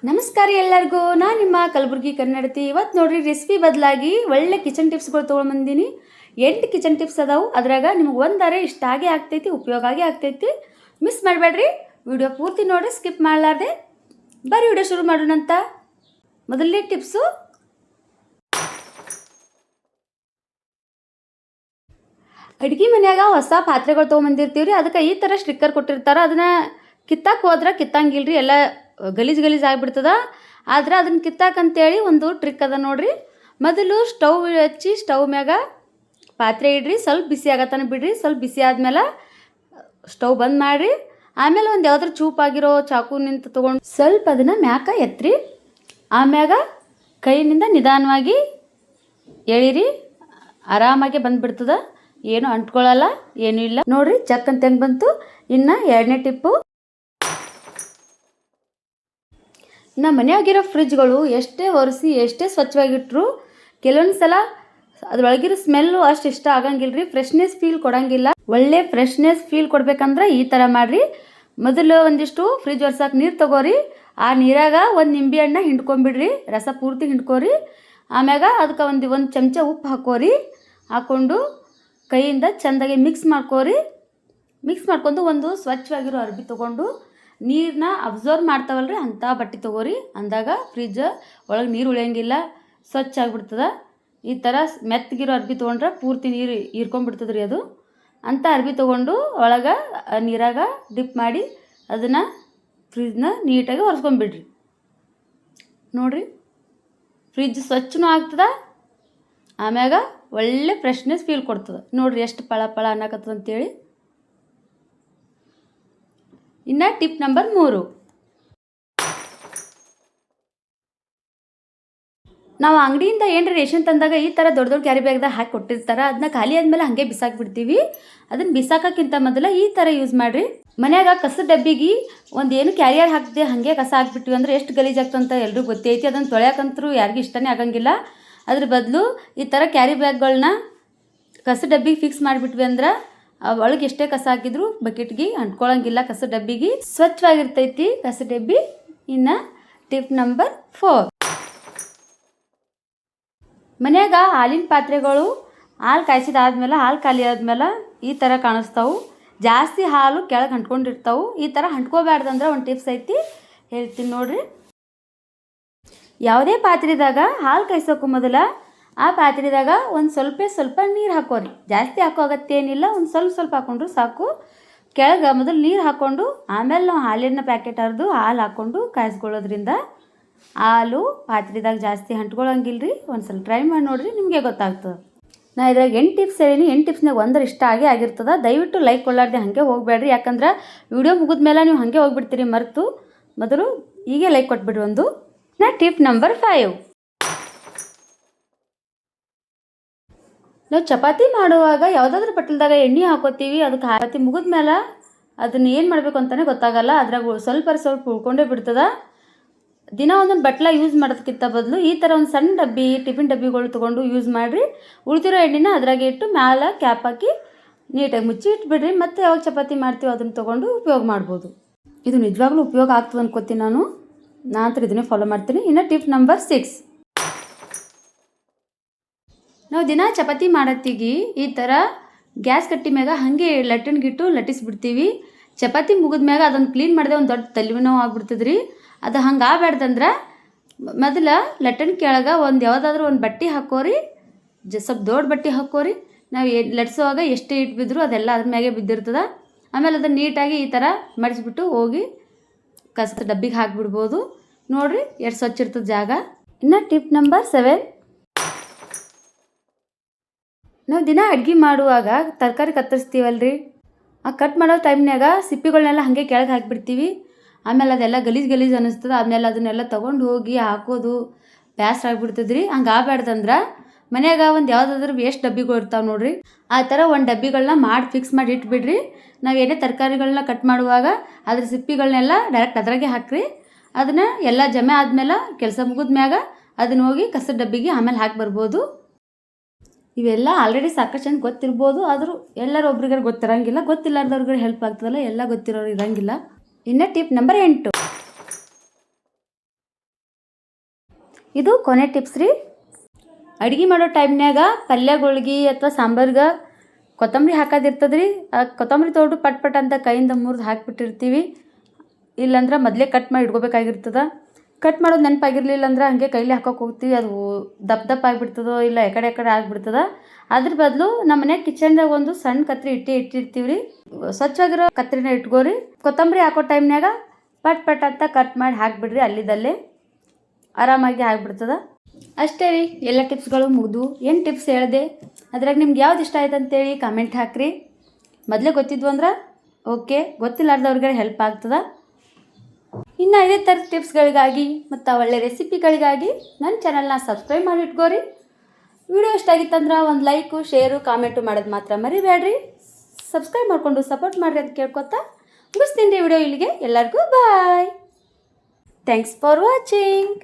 ನಮಸ್ಕಾರ ಎಲ್ಲರಿಗೂ. ನಾನು ನಿಮ್ಮ ಕಲಬುರ್ಗಿ ಕನ್ನಡತಿ. ಇವತ್ತು ನೋಡ್ರಿ ರೆಸಿಪಿ ಬದಲಾಗಿ ಒಳ್ಳೆ ಕಿಚನ್ ಟಿಪ್ಸ್ಗಳು ತೊಗೊಂಡ್ಬಂದೀನಿ. 8 ಕಿಚನ್ ಟಿಪ್ಸ್ ಅದಾವು. ಅದ್ರಾಗ ನಿಮ್ಗೆ ಒಂದಾರೆ ಇಷ್ಟ ಆಗೇ ಆಗ್ತೈತಿ, ಉಪಯೋಗ ಆಗೇ ಆಗ್ತೈತಿ. ಮಿಸ್ ಮಾಡಬೇಡ್ರಿ, ವಿಡಿಯೋ ಪೂರ್ತಿ ನೋಡಿ ಸ್ಕಿಪ್ ಮಾಡಲಾರ್ದೆ. ಬರೀ ವಿಡಿಯೋ ಶುರು ಮಾಡೋಣಂತ. ಮೊದಲನೇ ಟಿಪ್ಸು, ಅಡುಗೆ ಮನ್ಯಾಗ ಹೊಸ ಪಾತ್ರೆಗಳು ತೊಗೊಂಬಂದಿರ್ತೀವಿ ರೀ. ಅದಕ್ಕೆ ಈ ಥರ ಸ್ಟಿಕ್ಕರ್ ಕೊಟ್ಟಿರ್ತಾರೆ. ಅದನ್ನು ಕಿತ್ತಾಕ್ ಹೋದ್ರೆ ಕಿತ್ತಂಗಿಲ್ಲ ರೀ, ಎಲ್ಲ ಗಲೀಜು ಆಗಿಬಿಡ್ತದ. ಆದ್ರೆ ಅದನ್ನು ಕಿತ್ತಾಕಂತೇಳಿ ಒಂದು ಟ್ರಿಕ್ ಅದ ನೋಡ್ರಿ. ಮೊದಲು ಸ್ಟವ್ ಹಚ್ಚಿ ಸ್ಟವ್ ಮ್ಯಾಗ ಪಾತ್ರೆ ಇಡ್ರಿ, ಸ್ವಲ್ಪ ಬಿಸಿ ಆಗತ್ತಾನೆ ಬಿಡ್ರಿ. ಸ್ವಲ್ಪ ಬಿಸಿ ಆದಮೇಲೆ ಸ್ಟವ್ ಬಂದ್ ಮಾಡಿರಿ. ಆಮೇಲೆ ಒಂದು ಯಾವ್ದಾರು ಚೂಪಾಗಿರೋ ಚಾಕು ನಿಂತು ತೊಗೊಂಡು ಸ್ವಲ್ಪ ಅದನ್ನು ಮ್ಯಾಕ ಎತ್ತಿರಿ. ಆಮ್ಯಾಗ ಕೈನಿಂದ ನಿಧಾನವಾಗಿ ಎಳಿರಿ, ಆರಾಮಾಗಿ ಬಂದುಬಿಡ್ತದ. ಏನು ಅಂಟ್ಕೊಳ್ಳಲ್ಲ, ಏನೂ ಇಲ್ಲ ನೋಡ್ರಿ. ಚಕ್ ಅಂತ ಹೆಂಗೆ ಬಂತು. ಇನ್ನು ಎರಡನೇ ಟಿಪ್ಪು, ನಮ್ಮ ಮನೆಯಾಗಿರೋ ಫ್ರಿಜ್ಗಳು ಎಷ್ಟೇ ಒರೆಸಿ ಎಷ್ಟೇ ಸ್ವಚ್ಛವಾಗಿಟ್ರು ಕೆಲವೊಂದು ಸಲ ಅದ್ರೊಳಗಿರೋ ಸ್ಮೆಲ್ಲು ಅಷ್ಟು ಇಷ್ಟ ಆಗಂಗಿಲ್ಲ ರೀ. ಫ್ರೆಶ್ನೆಸ್ ಫೀಲ್ ಕೊಡಂಗಿಲ್ಲ. ಒಳ್ಳೆ ಫ್ರೆಶ್ನೆಸ್ ಫೀಲ್ ಕೊಡ್ಬೇಕಂದ್ರೆ ಈ ಥರ ಮಾಡಿರಿ. ಮೊದಲು ಒಂದಿಷ್ಟು ಫ್ರಿಜ್ ಒರ್ಸಕ್ಕೆ ನೀರು ತಗೋರಿ. ಆ ನೀರಾಗ ಒಂದು ನಿಂಬೆ ಹಣ್ಣು ಹಿಂಡ್ಕೊಂಬಿಡ್ರಿ, ರಸ ಪೂರ್ತಿ ಹಿಂಡ್ಕೋರಿ. ಆಮ್ಯಾಗ ಅದಕ್ಕೆ ಒಂದು ಚಮಚ ಉಪ್ಪು ಹಾಕೋರಿ. ಹಾಕ್ಕೊಂಡು ಕೈಯಿಂದ ಚೆಂದಾಗಿ ಮಿಕ್ಸ್ ಮಾಡ್ಕೋರಿ. ಮಿಕ್ಸ್ ಮಾಡ್ಕೊಂಡು ಒಂದು ಸ್ವಚ್ಛವಾಗಿರೋ ಅರ್ಬಿ ತೊಗೊಂಡು ನೀರನ್ನ ಅಬ್ಸರ್ವ್ ಮಾಡ್ತಾವಲ್ರಿ ಅಂಥ ಬಟ್ಟೆ ತೊಗೋರಿ. ಅಂದಾಗ ಫ್ರಿಜ್ ಒಳಗೆ ನೀರು ಉಳಿಯಂಗಿಲ್ಲ, ಸ್ವಚ್ಛ ಆಗಿಬಿಡ್ತದ. ಈ ಥರ ಮೆತ್ತಗಿರೋ ಅರ್ಬಿ ತೊಗೊಂಡ್ರೆ ಪೂರ್ತಿ ನೀರು ಹೀರ್ಕೊಂಡ್ಬಿಡ್ತದೆ ರೀ ಅದು. ಅಂಥ ಅರ್ಬಿ ತೊಗೊಂಡು ಒಳಗೆ ನೀರಾಗ ಡಿಪ್ ಮಾಡಿ ಅದನ್ನು ಫ್ರಿಜ್ನ ನೀಟಾಗಿ ಒರೆಸ್ಕೊಂಡ್ಬಿಡ್ರಿ. ನೋಡಿರಿ, ಫ್ರಿಜ್ ಸ್ವಚ್ಛನೂ ಆಗ್ತದೆ, ಆಮ್ಯಾಗ ಒಳ್ಳೆ ಫ್ರೆಶ್ನೆಸ್ ಫೀಲ್ ಕೊಡ್ತದೆ. ನೋಡಿರಿ ಎಷ್ಟು ಪಳ ಪಳ ಅನ್ನಕತ್ತದ ಅಂತೇಳಿ. ಇನ್ನು ಟಿಪ್ ನಂಬರ್ 3, ನಾವು ಅಂಗಡಿಯಿಂದ ಏನಾರ ರೇಷನ್ ತಂದಾಗ ಈ ಥರ ದೊಡ್ಡ ದೊಡ್ಡ ಕ್ಯಾರಿ ಬ್ಯಾಗ್ದಾಗ ಹಾಕಿ ಕೊಟ್ಟಿರ್ತಾರೆ. ಅದನ್ನ ಖಾಲಿ ಆದಮೇಲೆ ಹಾಗೆ ಬಿಸಾಕ್ಬಿಡ್ತೀವಿ. ಅದನ್ನು ಬಿಸಾಕೋಕ್ಕಿಂತ ಮೊದಲು ಈ ಥರ ಯೂಸ್ ಮಾಡಿರಿ. ಮನ್ಯಾಗ ಕಸದ ಡಬ್ಬಿಗೆ ಒಂದು ಏನು ಕ್ಯಾರಿಯರ್ ಹಾಕಿದೆ ಹಾಗೆ ಕಸ ಹಾಕ್ಬಿಟ್ವಿ ಅಂದ್ರೆ ಎಷ್ಟು ಗಲೀಜಾಗ್ತಂತ ಎಲ್ರಿಗೂ ಗೊತ್ತೈತಿ. ಅದನ್ನು ತೊಳ್ಯಾಕಂತರೂ ಯಾರಿಗೂ ಇಷ್ಟನೇ ಆಗಂಗಿಲ್ಲ. ಅದ್ರ ಬದಲು ಈ ಥರ ಕ್ಯಾರಿ ಬ್ಯಾಗ್ಗಳನ್ನ ಕಸ ಡಬ್ಬಿಗೆ ಫಿಕ್ಸ್ ಮಾಡಿಬಿಟ್ವಿ ಅಂದ್ರೆ ಒಳಗೆ ಎಷ್ಟೇ ಕಸ ಹಾಕಿದ್ರು ಬಕೆಟ್ಗೆ ಅಂಟ್ಕೊಳ್ಳಂಗಿಲ್ಲ. ಕಸ ಡಬ್ಬಿಗೆ ಸ್ವಚ್ಛವಾಗಿರ್ತೈತಿ ಕಸ ಡಬ್ಬಿ. ಇನ್ನು ಟಿಪ್ ನಂಬರ್ 4, ಮನ್ಯಾಗ ಹಾಲಿನ ಪಾತ್ರೆಗಳು ಹಾಲು ಕಾಯಿಸಿದಾದ್ಮೇಲೆ ಹಾಲು ಖಾಲಿ ಆದ್ಮೇಲೆ ಈ ಥರ ಕಾಣಿಸ್ತಾವೆ. ಜಾಸ್ತಿ ಹಾಲು ಕೆಳಗೆ ಅಂಟ್ಕೊಂಡಿರ್ತಾವೆ. ಈ ಥರ ಅಂಟ್ಕೋಬಾರ್ದಂದ್ರೆ ಒಂದು ಟಿಪ್ಸ್ ಐತಿ, ಹೇಳ್ತೀನಿ ನೋಡ್ರಿ. ಯಾವುದೇ ಪಾತ್ರೆದಾಗ ಹಾಲು ಕಾಯಿಸೋಕ್ಕೂ ಮೊದಲ ಆ ಪಾತ್ರೆದಾಗ ಒಂದು ಸ್ವಲ್ಪ ನೀರು ಹಾಕೋರಿ. ಜಾಸ್ತಿ ಹಾಕೋ ಅಗತ್ಯ ಏನಿಲ್ಲ, ಒಂದು ಸ್ವಲ್ಪ ಹಾಕ್ಕೊಂಡ್ರು ಸಾಕು. ಕೆಳಗೆ ಮೊದಲು ನೀರು ಹಾಕ್ಕೊಂಡು ಆಮೇಲೆ ನಾವು ಹಾಲಿನ ಪ್ಯಾಕೆಟ್ ಹರಿದು ಹಾಲು ಹಾಕ್ಕೊಂಡು ಕಾಯಿಸ್ಕೊಳ್ಳೋದ್ರಿಂದ ಹಾಲು ಪಾತ್ರೆದಾಗ ಜಾಸ್ತಿ ಅಂಟ್ಕೊಳ್ಳಂಗಿಲ್ಲ ರೀ. ಒಂದು ಸಲ ಟ್ರೈ ಮಾಡಿ ನೋಡಿರಿ, ನಿಮಗೆ ಗೊತ್ತಾಗ್ತದೆ. ನಾ ಇದ್ರಾಗ 8 ಟಿಪ್ಸ್ ಹೇಳೀನಿ. 8 ಟಿಪ್ಸ್ನಾಗ ಒಂದರ ಇಷ್ಟ ಆಗಿರ್ತದೆ. ದಯವಿಟ್ಟು ಲೈಕ್ ಕೊಡಲಾರ್ದೆ ಹಾಗೆ ಹೋಗಬೇಡ್ರಿ. ಯಾಕಂದ್ರೆ ವಿಡಿಯೋ ಮುಗಿದ್ಮೇಲೆ ನೀವು ಹಾಗೆ ಹೋಗ್ಬಿಡ್ತೀರಿ ಮರೆತು. ಮೊದಲು ಹೀಗೆ ಲೈಕ್ ಕೊಟ್ಬಿಡ್ರಿ ಒಂದು. ನಾ ಟಿಪ್ ನಂಬರ್ 5, ನಾವು ಚಪಾತಿ ಮಾಡುವಾಗ ಯಾವುದಾದ್ರೂ ಬಟ್ಟಲ್ದಾಗ ಎಣ್ಣೆ ಹಾಕೋತೀವಿ. ಅದಕ್ಕೆ ಚಪಾತಿ ಮುಗಿದ್ಮೇಲೆ ಅದನ್ನು ಏನು ಮಾಡಬೇಕು ಅಂತಲೇ ಗೊತ್ತಾಗಲ್ಲ. ಅದ್ರಾಗ ಸ್ವಲ್ಪ ಉಳ್ಕೊಂಡೇ ಬಿಡ್ತದೆ. ದಿನ ಒಂದೊಂದು ಬಟ್ಲ ಯೂಸ್ ಮಾಡೋದಕ್ಕಿಂತ ಬದಲು ಈ ಥರ ಒಂದು ಸಣ್ಣ ಡಬ್ಬಿ, ಟಿಫಿನ್ ಡಬ್ಬಿಗಳು ತೊಗೊಂಡು ಯೂಸ್ ಮಾಡಿರಿ. ಉಳಿದಿರೋ ಎಣ್ಣೆನ ಅದ್ರಾಗೆ ಇಟ್ಟು ಮ್ಯಾಲೆ ಕ್ಯಾಪ್ ಹಾಕಿ ನೀಟಾಗಿ ಮುಚ್ಚಿ ಇಟ್ಬಿಡ್ರಿ. ಮತ್ತು ಯಾವಾಗ ಚಪಾತಿ ಮಾಡ್ತೀವಿ ಅದನ್ನು ತೊಗೊಂಡು ಉಪಯೋಗ ಮಾಡ್ಬೋದು. ಇದು ನಿಜವಾಗ್ಲೂ ಉಪಯೋಗ ಆಗ್ತದೆ ಅನ್ಕೋತೀನಿ. ನಾನು ಇದನ್ನೇ ಫಾಲೋ ಮಾಡ್ತೀನಿ. ಇನ್ನು ಟಿಪ್ ನಂಬರ್ 6, ನಾವು ದಿನ ಚಪಾತಿ ಮಾಡತ್ತಿಗೆ ಈ ಥರ ಗ್ಯಾಸ್ ಕಟ್ಟಿ ಮ್ಯಾಗ ಹಾಗೆ ಲಟ್ಟಣಿಗಿಟ್ಟು ಲಟ್ಟಿಸ್ಬಿಡ್ತೀವಿ. ಚಪಾತಿ ಮುಗಿದ್ಮ್ಯಾಗ ಅದನ್ನು ಕ್ಲೀನ್ ಮಾಡಿದೆ ಒಂದು ದೊಡ್ಡ ತಲೆನೋವು ಆಗ್ಬಿಡ್ತದೆ ರೀ. ಅದು ಹಂಗೆ ಆಗ್ಬಾರ್ದಂದ್ರೆ ಮೊದಲು ಲಟ್ಟಣಿ ಕೆಳಗೆ ಒಂದು ಯಾವುದಾದ್ರೂ ಒಂದು ಬಟ್ಟೆ ಹಾಕೋರಿ. ಸ್ವಲ್ಪ ದೊಡ್ಡ ಬಟ್ಟೆ ಹಾಕೋರಿ. ನಾವು ಲಟ್ಸುವಾಗ ಎಷ್ಟೇ ಇಟ್ಬಿದ್ರು ಅದೆಲ್ಲ ಅದ್ರ ಮ್ಯಾಗೆ ಬಿದ್ದಿರ್ತದೆ. ಆಮೇಲೆ ಅದನ್ನು ನೀಟಾಗಿ ಈ ಥರ ಮಡಿಸ್ಬಿಟ್ಟು ಹೋಗಿ ಕಸದ ಡಬ್ಬಿಗೆ ಹಾಕಿಬಿಡ್ಬೋದು. ನೋಡಿರಿ ಎಷ್ಟು ಸ್ವಚ್ಛ ಇರ್ತದೆ ಜಾಗ. ಇನ್ನು ಟಿಪ್ ನಂಬರ್ 7, ನಾವು ದಿನ ಅಡುಗೆ ಮಾಡುವಾಗ ತರಕಾರಿ ಕತ್ತರಿಸ್ತೀವಲ್ರಿ, ಆ ಕಟ್ ಮಾಡೋ ಟೈಮ್ನಾಗ ಸಿಪ್ಪಿಗಳನ್ನೆಲ್ಲ ಹಾಗೆ ಕೆಳಗೆ ಹಾಕಿಬಿಡ್ತೀವಿ. ಆಮೇಲೆ ಅದೆಲ್ಲ ಗಲೀಜು ಅನ್ನಿಸ್ತದೆ. ಆಮೇಲೆ ಅದನ್ನೆಲ್ಲ ತೊಗೊಂಡು ಹೋಗಿ ಹಾಕೋದು ಬೇಸರ ಆಗಿಬಿಡ್ತದೆ ರೀ. ಹಂಗೆ ಆಗ್ಬಾರ್ದಂದ್ರೆ ಮನ್ಯಾಗ ಒಂದು ಯಾವುದಾದ್ರೂ ವೇಸ್ಟ್ ಡಬ್ಬಿಗಳು ಇರ್ತಾವೆ ನೋಡಿರಿ, ಆ ಥರ ಒಂದು ಡಬ್ಬಿಗಳನ್ನ ಮಾಡಿ ಫಿಕ್ಸ್ ಮಾಡಿ ಇಟ್ಬಿಡ್ರಿ. ನಾವು ಏನೇ ತರಕಾರಿಗಳನ್ನ ಕಟ್ ಮಾಡುವಾಗ ಅದ್ರ ಸಿಪ್ಪಿಗಳನ್ನೆಲ್ಲ ಡೈರೆಕ್ಟ್ ಅದ್ರಾಗೆ ಹಾಕ್ರಿ. ಅದನ್ನು ಎಲ್ಲ ಜಮೆ ಆದಮೇಲೆ ಕೆಲಸ ಮುಗಿದ್ಮ್ಯಾಗ ಅದನ್ನ ಹೋಗಿ ಕಸದ ಡಬ್ಬಿಗೆ ಆಮೇಲೆ ಹಾಕಿ ಬರ್ಬೋದು. ಇವೆಲ್ಲ ಆಲ್ರೆಡಿ ಸಾಕಷ್ಟು ಜನ ಗೊತ್ತಿರ್ಬೋದು. ಆದರೂ ಎಲ್ಲರೂ ಒಬ್ರಿಗಾರು ಗೊತ್ತಿರಂಗಿಲ್ಲ. ಗೊತ್ತಿಲ್ಲಾರ್ದವ್ರಿಗೆ ಹೆಲ್ಪ್ ಆಗ್ತದಲ್ಲ, ಎಲ್ಲ ಗೊತ್ತಿರೋರು ಇರಂಗಿಲ್ಲ. ಇನ್ನು ಟಿಪ್ ನಂಬರ್ 8, ಇದು ಕೊನೆ ಟಿಪ್ಸ್ ರೀ. ಅಡುಗೆ ಮಾಡೋ ಟೈಮ್ನಾಗ ಪಲ್ಯಗಳಿಗೆ ಅಥವಾ ಸಾಂಬಾರ್ಗೆ ಕೊತ್ತಂಬರಿ ಹಾಕೋದಿರ್ತದೆ ರೀ. ಆ ಕೊತ್ತಂಬರಿ ತೊಗೊಂಡು ಪಟ್ ಪಟ್ ಅಂತ ಕೈಯಿಂದ ಮುರಿದು ಹಾಕಿಬಿಟ್ಟಿರ್ತೀವಿ. ಇಲ್ಲಾಂದ್ರೆ ಮೊದಲೇ ಕಟ್ ಮಾಡಿ ಇಟ್ಕೋಬೇಕಾಗಿರ್ತದೆ. ಕಟ್ ಮಾಡೋದು ನೆನಪಾಗಿರಲಿಲ್ಲ ಅಂದ್ರೆ ಹಾಗೆ ಕೈಲಿ ಹಾಕೋಕೆ ಹೋಗ್ತೀವಿ, ಅದು ದಪ್ಪ ಆಗಿಬಿಡ್ತದೋ ಇಲ್ಲ ಎಕಡೆ ಆಗಿಬಿಡ್ತದ. ಅದ್ರ ಬದಲು ನಮ್ಮ ಮನ್ಯಾಗ ಕಿಚನ್ದಾಗ ಒಂದು ಸಣ್ಣ ಕತ್ರಿ ಇಟ್ಟಿರ್ತೀವಿ ರೀ. ಸ್ವಚ್ಛವಾಗಿರೋ ಕತ್ರಿನ ಇಟ್ಕೋರಿ. ಕೊತ್ತಂಬರಿ ಹಾಕೋ ಟೈಮ್ನಾಗ ಪಟ್ ಪಟ್ ಅಂತ ಕಟ್ ಮಾಡಿ ಹಾಕಿಬಿಡ್ರಿ, ಅಲ್ಲಿದ್ದಲ್ಲೇ ಆರಾಮಾಗಿ ಆಗಿಬಿಡ್ತದ. ಅಷ್ಟೇ ರೀ, ಎಲ್ಲ ಟಿಪ್ಸ್ಗಳು ಮುಗಿದು. ಏನು ಟಿಪ್ಸ್ ಹೇಳಿದೆ ಅದ್ರಾಗ ನಿಮ್ಗೆ ಯಾವ್ದು ಇಷ್ಟ ಆಯ್ತು ಅಂತೇಳಿ ಕಮೆಂಟ್ ಹಾಕಿರಿ. ಮೊದಲೇ ಗೊತ್ತಿದ್ವು ಅಂದ್ರೆ ಓಕೆ, ಗೊತ್ತಿಲ್ಲಾರ್ದವ್ರಿಗೆ ಹೆಲ್ಪ್ ಆಗ್ತದೆ. ಇನ್ನು ಇದೇ ಥರದ ಟಿಪ್ಸ್ಗಳಿಗಾಗಿ ಮತ್ತು ಒಳ್ಳೆ ರೆಸಿಪಿಗಳಿಗಾಗಿ ನನ್ನ ಚಾನಲ್ನ ಸಬ್ಸ್ಕ್ರೈಬ್ ಮಾಡಿ ಇಟ್ಕೋರಿ. ವಿಡಿಯೋ ಇಷ್ಟ ಆಗಿತ್ತಂದ್ರೆ ಒಂದು ಲೈಕು, ಶೇರು, ಕಾಮೆಂಟು ಮಾಡೋದು ಮಾತ್ರ ಮರಿಬೇಡ್ರಿ. ಸಬ್ಸ್ಕ್ರೈಬ್ ಮಾಡಿಕೊಂಡು ಸಪೋರ್ಟ್ ಮಾಡಿರಿ ಅಂತ ಕೇಳ್ಕೊತಾ ಮುಗಿಸ್ತೀನಿ ರೀ ವಿಡಿಯೋ ಇಲ್ಲಿಗೆ. ಎಲ್ಲರಿಗೂ ಬಾಯ್. Thanks for watching.